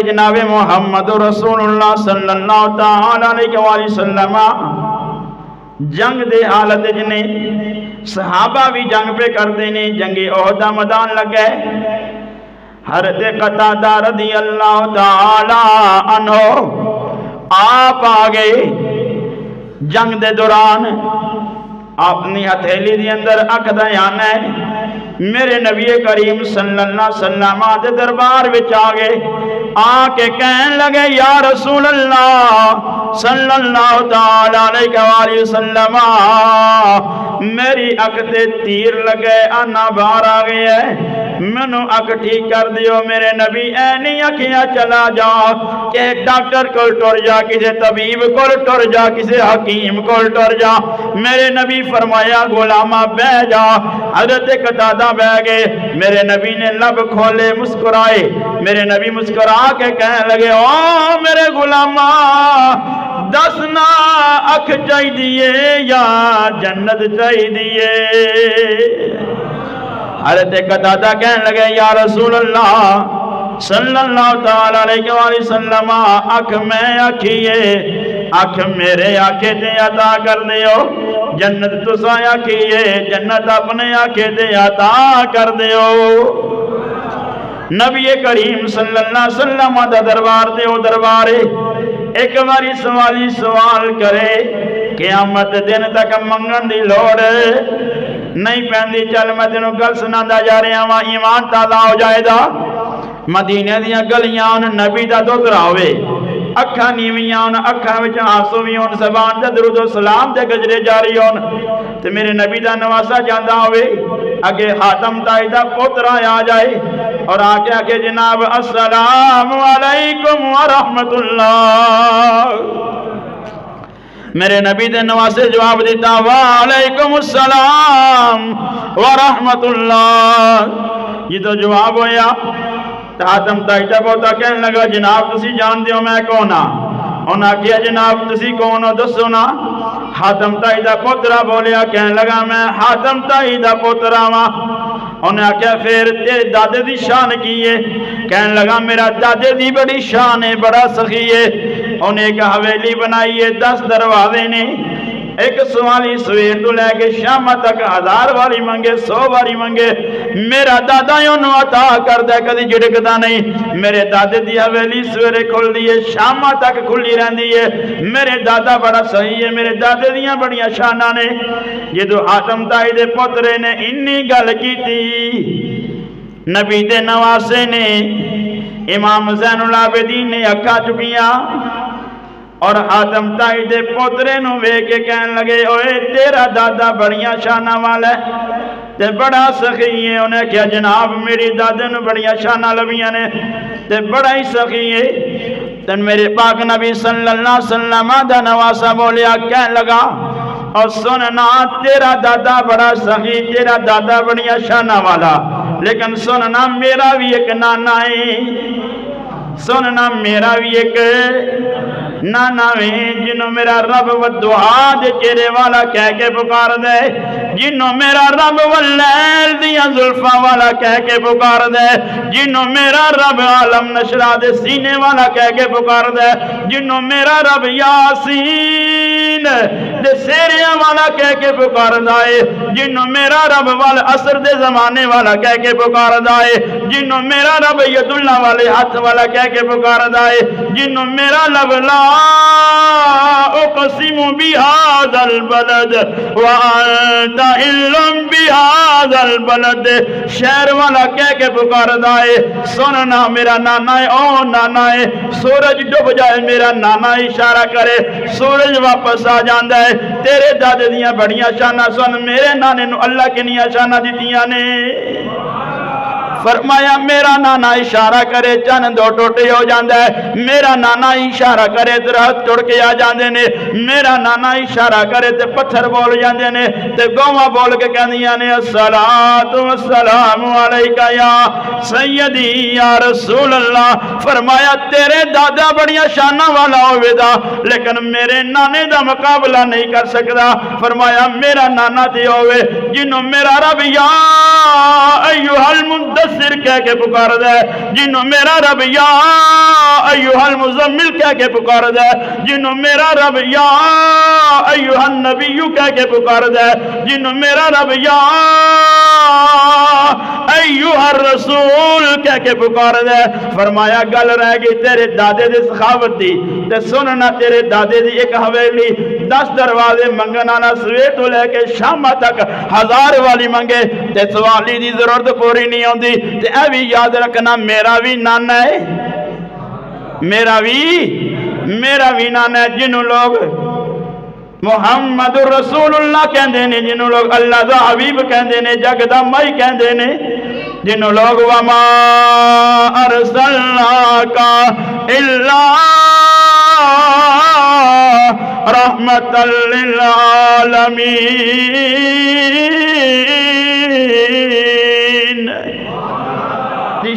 جناب محمد رسول اللہ صلی اللہ تعالی علیہ وآلہ وسلم جنگ دے حالت جنے صحابہ بھی جنگ پہ کرتے نے جنگ احد دا میدان لگے حضرت قتادہ رضی اللہ تعالی عنہ آپ آگئے جنگ دے دوران اپنی ہتھیلی دی اندر اکھدا یان ہے میرے نبی کریم صلی اللہ علیہ وسلم دے دربار وچ آگئے آکے کہن لگے یا رسول اللہ صلی اللہ تعالی علیہ وآلہ وسلم میری اکھ تے تیر لگے آنا باہر آگئے ہے منو اکھ ٹھیک کر دیو میرے نبی اینی اکھیاں چلا جا کہ ڈاکٹر کول ٹر جا کسی طبیب کول ٹر جا کسی حکیم کول ٹر جا میرے نبی فرمایا غلامہ بہ جا حضرت قتادہ بہ گئے میرے نبی نے لب کھولے مسکرائے میرے نبی مسکرا کے کہنے لگے او میرے غلامہ دسنا اکھ چاہی دیئے یا جنت چاہی دیئے حضرت قتادہ کہنے لگے یا رسول اللہ صلی اللہ تعالی علیہ وآلہ وسلم اکھ میں اکھیے اکھ میرے آنکھیں تے عطا کر دیو جنت تسا آکھیے جنت اپنے آنکھیں تے عطا کر دیو نبی کریم صلی اللہ علیہ وسلم دا دربار تے او دربارے ایک باری سوالی سوال کرے قیامت دن تک منگن دی لوڑ نہیں پہندی چل میں تینوں گل سنا دا جا رہے ہیں وہاں ایمان تازہ ہو جائے دا مدینہ دیا گلیاں ان نبی دا دو دراوے اکھا نیویاں ان اکھا وچ آنسو بھی ان زبان تے درود و سلام تے گجرے جاری ان تے میرے نبی دا نواسا جاندہ ہوئے اگے حاتم تائی دا پتر آ جائے اور آکے آکے جناب السلام علیکم ورحمت اللہ میرے نبی دے نواسے جواب دیتا وعلیکم السلام ورحمت اللہ یہ تو جواب ہویا حاتم تائیتا بہتا کہنے لگا جناب تسی جان دیو میں کونا انہاں کیا جناب تسی کونو دسو نا حاتم تائیتا پترہ بولیا کہنے لگا میں حاتم تائیتا پترہ ماں انہیں کیا پھر تیرے دادے دی شان کیے کہنے لگا میرا دادے دی بڑی شان ہے بڑا سخی ہے انہیں ایک حویلی بنائیے 10 دروازے نے ایک سوالی سویر تو لے کے شام تک 1000 والی منگے 100 والی منگے میرا دادا یوں عطا کر دے کدی جھڑکدا نہیں میرے دادے دی حویلی سویرے کھل دیئے شام تک کھلی رہندی ہے میرے دادا بڑا صحیح ہے میرے دادے دیاں بڑیاں شاناں نے جدو حاتم تائی دے پترے نے انی گل کی تھی نبی دے نواسے نے امام زین العابدین نے اکھا چکیاں اور حاتم تائی دے پترے نو وے کے کہن لگے اوے تیرا دادا بڑیاں شانہ والا ہے تے بڑا سخی ہے انہیں کیا جناب میری دادے نو بڑیاں شانہ لبیاں نے تے بڑا ہی سخی ہے تے میرے پاک نبی صلی اللہ علیہ وسلم دا نواسا بولیا کہن لگا اور سننا تیرا دادا بڑا سخی تیرا دادا بڑیاں شانہ والا لیکن سننا میرا بھی ایک نانا ہے سننا میرا بھی ایک نانا ویں جنہوں میرا رب والدعا دے چہرے والا کہہ کے پکار دے جنہوں میرا رب واللیل دیاں زلفہ والا کہہ کے پکار دے جنہوں میرا رب عالم نشرہ دے سینے والا کہہ کے پکار دے جنہوں میرا رب یاسین دے سیریاں والا کہہ کے پکار دائے جنہوں میرا رب والعصر دے زمانے والا کہہ کے پکار دائے جنہوں میرا رب ید اللہ والے ہاتھ والا کہہ کے پکار دائے جنہوں میرا رب لا اقسم بهذا البلد وانت علم بهذا البلد شہر والا کہہ کے پکار دائے سننا میرا نانا ہے او نانا ہے سورج ڈوب جائے میرا نانا اشارہ کرے سورج واپس آ جاندہ ہے تیرے دادے دیاں بڑیاں شانہ سن میرے نانے نو اللہ کے نیاں شانہ دیتیاں نے فرمایا میرا نانا اشارہ کرے چند دو ٹوٹے ہو جاندہ ہے میرا نانا اشارہ کرے درہت ٹوڑ کے آ جاندے نے میرا نانا اشارہ کرے تے پتھر بول جاندے نے تے گوما بول کے کہندیاں نے الصلاۃ والسلام علیکہ یا سیدی یا رسول اللہ فرمایا تیرے دادا بڑیاں شانہ والا ہوئے دا لیکن میرے نانے دا مقابلہ نہیں کر سکتا فرمایا میرا نانا تے ہوئے جنہوں میرا رب یا ایوہ المندس سر کہہ کے پکار دے جنہوں میرا رب یا مزمل کہہ کے پکار دے، جنوں میرا رب یا ایھا النبی کہہ کے پکار دے، جنوں میرا رب یا ایھا الرسول کہہ کے پکار دے۔ فرمایا گل رہ گئی تیرے دادے دے سخاوت دی، تے سننا تیرے دادے دی ایک حویلی 10 دروازے منگن والا سویر تو لے کے شام تک 1000 والی منگے تے سوالی دی ضرورت پوری نہیں ہوندی۔ تے اے بھی یاد رکھنا میرا بھی نانا ہے، میرا بھی نانا ہے، جنہوں لوگ محمد رسول اللہ کہندے نے، جنہوں لوگ اللہ دا حبیب کہندے نے، جگ دا مائی کہندے نے، جنہوں لوگ وما ارسلناک الا رحمت للعالمین۔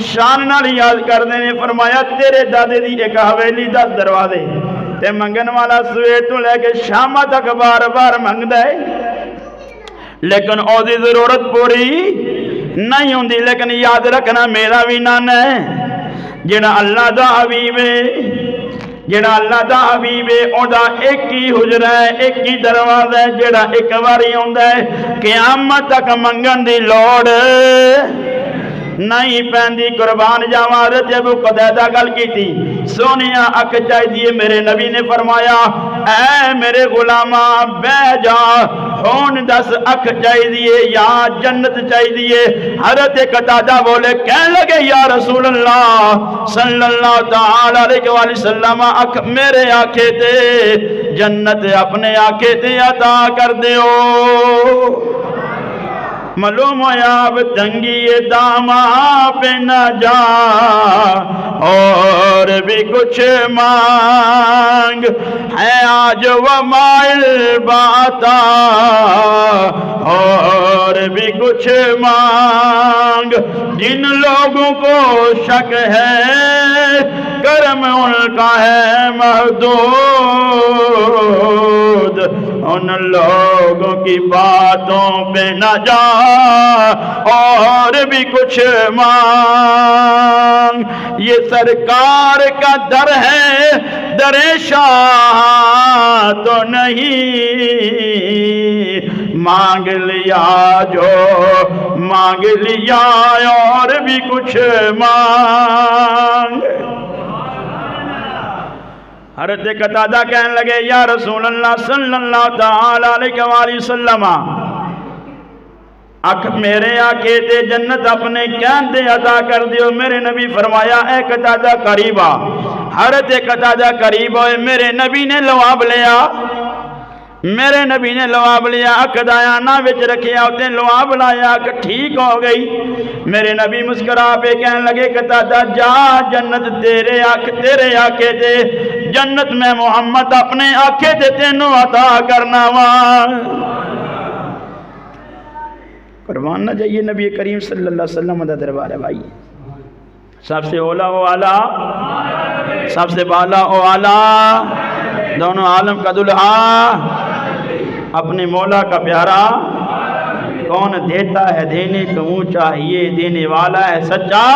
شان نال یاد کر دینے، فرمایا تیرے دادے دی ایک حویلی 10 دروازے تے منگن والا سویر تو لے کے شام تک بار بار منگ دے، لیکن او دی ضرورت پوری نہیں ہوندی۔ لیکن یاد رکھنا میرا بھی نانا ہے جڑا اللہ دا حبیب ہے، جڑا اللہ دا حبیب ہے، او دا ایک ہی حجرہ ہے، ایک ہی دروازہ ہے، جڑا ایک باری ہوندا ہے، قیامت تک منگن دی لوڑ نہیں پیندی۔ قربان جاواں حضرت ابو قتادہ گل کی تھی، سونیا اک چاہی دیئے، میرے نبی نے فرمایا اے میرے غلاماں بہ جا، ہون 10 اک چاہی دیئے یا جنت چاہی دیئے؟ حضرت قتادہ بولے کہنے لگے یا رسول اللہ صلی اللہ تعالی علیہ وآلہ وسلم، اک میرے آنکھے تے جنت اپنے آنکھے تے عطا کر دیو۔ معلوم ہویا اب تنگی داما پہ نہ جا اور بھی کچھ مانگ ہے، آج وہ مائل باتا اور بھی کچھ مانگ۔ جن لوگوں کو شک ہے کرم ان کا ہے محدود، ان لوگوں کی باتوں پہ نہ جا اور بھی کچھ مانگ۔ یہ سرکار کا در ہے، در شاہ تو نہیں، مانگ لیا جو مانگ لیا اور بھی کچھ مانگ۔ حضرت قتادہ کہنے لگے یا رسول اللہ صلی اللہ تعالی علیہ وآلہ وسلم، اکھ میرے آنکھے تے جنت اپنے کہن دے عطا کر دیو۔ میرے نبی فرمایا اے قتادہ قریبا، حضرت قتادہ قریب ہوئے، میرے نبی نے لواب لیا، میرے نبی نے لواب لیا، اکھ دایانہ وچ رکھیا، ہوتے لواب لایا، اکھ ٹھیک ہو گئی۔ میرے نبی مسکرا پہ کہنے لگے قتادہ جا، جنت تیرے آنکھے تے، جنت میں محمد اپنے آنکھے تے تینوں عطا کرنا وان۔ قربان نہ جائیے نبی کریم صلی اللہ علیہ وسلم دا دربار ہے بھائی، سب سے اولا و اعلیٰ، سب سے بالا و اعلیٰ، دونوں عالم کا دلہا، اپنے مولا کا پیارا، کون دیتا ہے دینے کو اونچا، یہ دینے والا ہے سچا۔